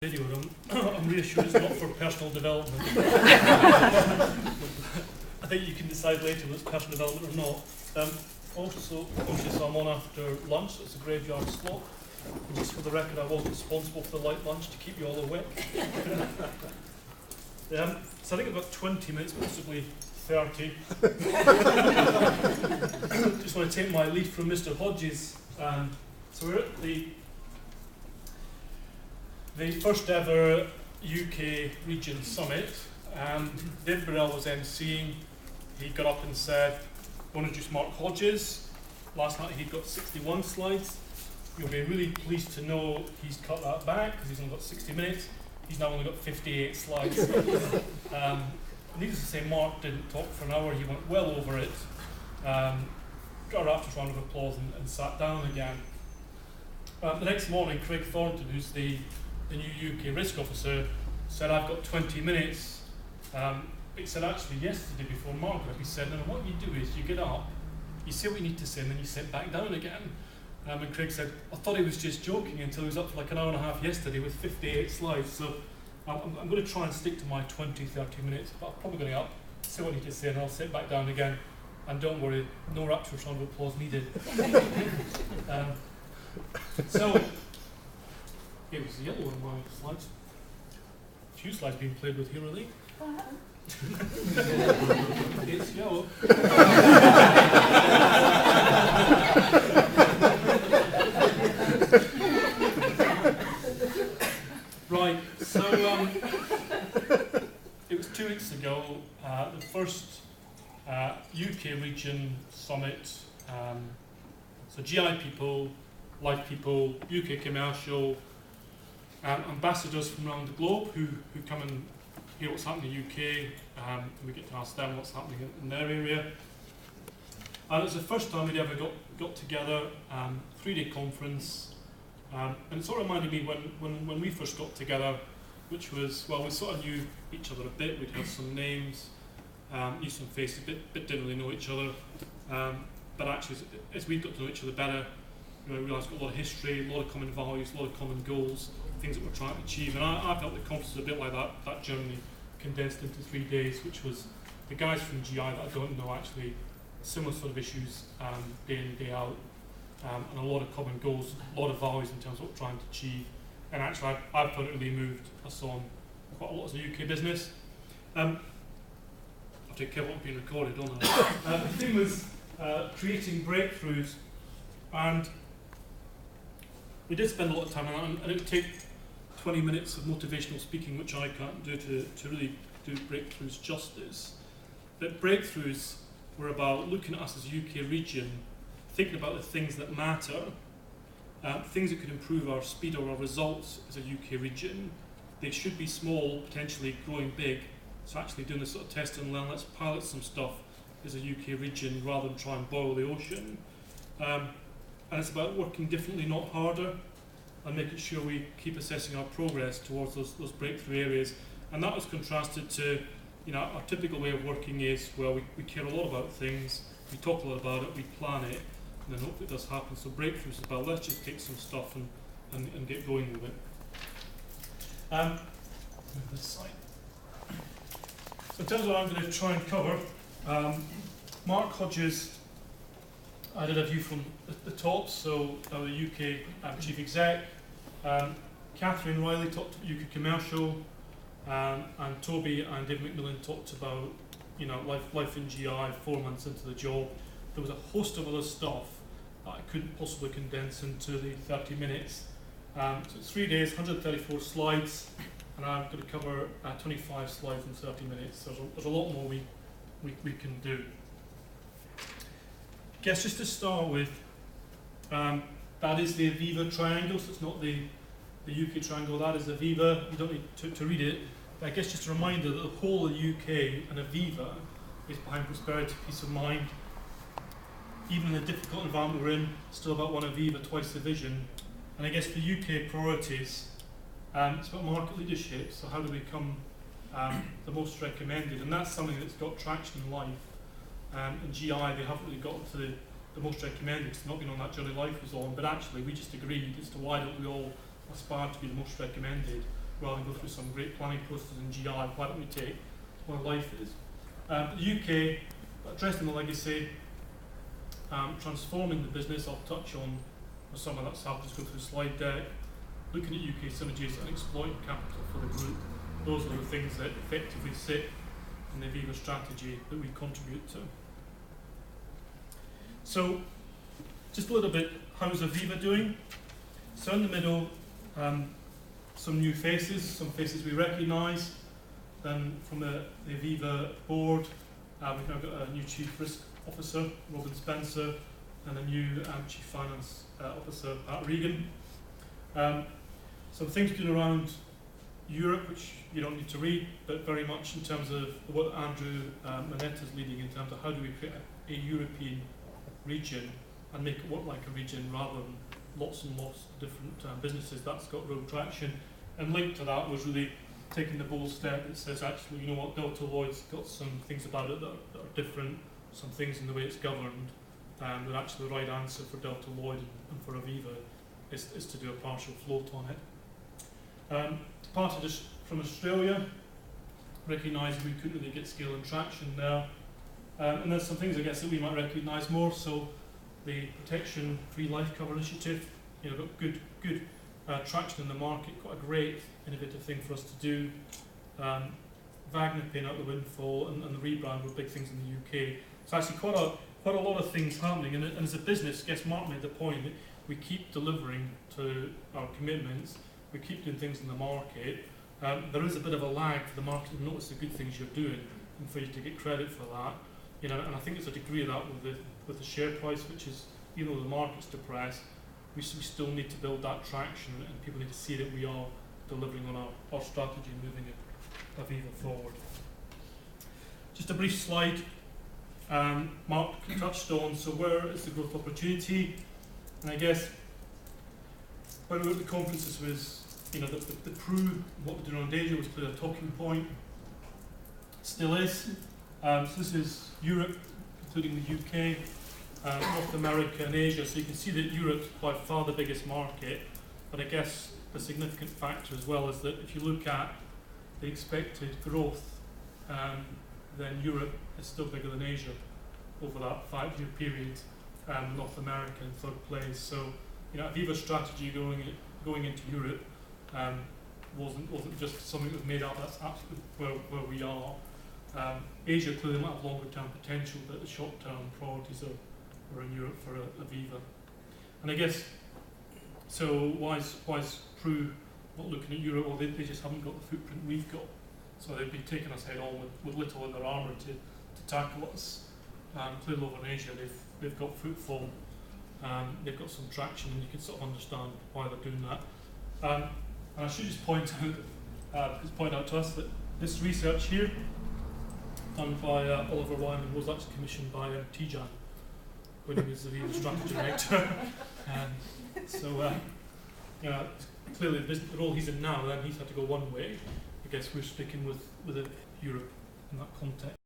Video, I'm reassured it's not for personal development. I think you can decide later whether it's personal development or not. Also, conscious I'm on after lunch, so it's a graveyard slot. And just for the record, I wasn't responsible for the light lunch to keep you all awake. So I think I've got 20 minutes, possibly 30. Just want to take my lead from Mr. Hodges. So we're at the first ever UK Region Summit. Dave Burrell was emceeing. He got up and said, I want to introduce Mark Hodges. Last night he'd got 61 slides. You'll be really pleased to know he's cut that back because he's only got 60 minutes. He's now only got 58 slides. Needless to say, Mark didn't talk for an hour. He went well over it. Got a rapturous round of applause and sat down again. The next morning, Craig Thornton, who's the new UK risk officer, said, I've got 20 minutes. He said, actually, yesterday before Mark, he said, no, what you do is you get up, you say what you need to say, and then you sit back down again. And Craig said, I thought he was just joking until he was up for like an hour and a half yesterday with 58 slides. So I'm going to try and stick to my 20, 30 minutes, but I'm probably going to get up, say what I need to say, and I'll sit back down again. And don't worry, no rapturous round of applause needed. So, it was yellow on my slides. A few slides being played with here, really. It's yellow. Right, so it was 2 weeks ago, the first UK Region Summit. So GI people, life people, UK commercial, ambassadors from around the globe who come and hear what's happening in the UK, and we get to ask them what's happening in their area. And it was the first time we'd ever got together, 3-day conference, and it sort of reminded me when we first got together, which was, well, we sort of knew each other a bit, we'd had some names, knew some faces, but didn't really know each other. But actually, as we got to know each other better, we realised we've got a lot of history, a lot of common values, a lot of common goals, things that we're trying to achieve. And I felt the conference was a bit like that journey condensed into 3 days, which was the guys from GI that I don't know actually, similar sort of issues day in, day out, and a lot of common goals, a lot of values in terms of what we're trying to achieve. And actually, I found it really moved us on quite a lot as a UK business. I'll take care of what's being recorded, don't I? The thing was creating breakthroughs, and we did spend a lot of time on that, and it would take 20 minutes of motivational speaking, which I can't do to really do breakthroughs justice. But breakthroughs were about looking at us as a UK region, thinking about the things that matter, things that could improve our speed or our results as a UK region. They should be small, potentially growing big. So actually doing this sort of test and learn, let's pilot some stuff as a UK region rather than try and boil the ocean. And it's about working differently, not harder, and making sure we keep assessing our progress towards those breakthrough areas. And that was contrasted to, our typical way of working is, well, we care a lot about things, we talk a lot about it, we plan it, and then hopefully it does happen. So breakthroughs is about, let's just take some stuff and get going with it. Move this side. So in terms of what I'm going to try and cover, Mark Hodges, I did a view from the top, so the UK Chief Exec. Catherine Riley talked about UK Commercial, and Toby and Dave McMillan talked about life in GI 4 months into the job. There was a host of other stuff that I couldn't possibly condense into the 30 minutes. So it's 3 days, 134 slides, and I'm going to cover 25 slides in 30 minutes. So there's a lot more we can do. I guess just to start with, that is the Aviva triangle, so it's not the UK triangle, that is Aviva. You don't need to read it, but I guess just a reminder that the whole of the UK and Aviva is behind prosperity, peace of mind. Even in the difficult environment we're in, still about one Aviva, twice the vision. And I guess the UK priorities, it's about market leadership, so how do we become the most recommended? And that's something that's got traction in life. In GI, they haven't really got to the most recommended. It's not been on that journey life was on, but actually we just agreed as to why don't we all aspire to be the most recommended. rather than go through some great planning processes in GI. Why don't we take what life is? The UK, addressing the legacy, transforming the business. I'll touch on some of that stuff, just go through the slide deck. Looking at UK synergies and exploiting capital for the group. Those are the things that effectively sit in the Aviva strategy that we contribute to. So, just a little bit, how's Aviva doing? So in the middle, some new faces, some faces we recognise. Then from the Aviva board, we've now got a new Chief Risk Officer, Robin Spencer, and a new Chief Finance Officer, Pat Regan. Some things doing around Europe, which you don't need to read, but very much in terms of what Andrew Manetta is leading in terms of how do we create a European region and make it work like a region rather than lots and lots of different businesses. That's got real traction. And linked to that was really taking the bold step that says, actually, you know what, Delta Lloyd's got some things about it that are different, some things in the way it's governed, that actually the right answer for Delta Lloyd and for Aviva is to do a partial float on it. Departed from Australia, recognising we couldn't really get scale and traction there. And there's some things, I guess, that we might recognise more. So the Protection Free Life Cover Initiative, you know, got good traction in the market, quite a great innovative thing for us to do. Wagner paying out the windfall and the rebrand were big things in the UK. So actually quite a lot of things happening. And as a business, I guess Mark made the point that we keep delivering to our commitments. We keep doing things in the market. There is a bit of a lag for the market to notice the good things you're doing and for you to get credit for that. You know, and I think there's a degree of that with the share price, which is, even though the market's depressed, we still need to build that traction, and people need to see that we are delivering on our strategy and moving it Aviva forward. Just a brief slide. Mark touched on, so where is the growth opportunity? And I guess when we were at the conferences was, you know, the crew, what we're doing on Asia was clearly a talking point. Still is. So this is Europe, including the UK, North America and Asia. So you can see that Europe's by far the biggest market, but I guess the significant factor as well is that if you look at the expected growth, then Europe is still bigger than Asia over that 5-year period. North America in third place. So, you know, Aviva's strategy going into Europe wasn't just something that was made up. That's absolutely where we are. Asia clearly might have longer term potential, but the short term priorities are in Europe for Aviva. And I guess, so why is Pru not looking at Europe? Well, they just haven't got the footprint we've got. So they'd be taking us head on with little in their armour to tackle us. Clearly over in Asia, they've got footfall, they've got some traction, and you can sort of understand why they're doing that. And I should just point out to us that this research here, done by Oliver Wyman, was actually commissioned by Tijan when he was the Aviva strategy director. So, you know, clearly the role he's in now, then he's had to go one way. I guess we're sticking with Europe in that context.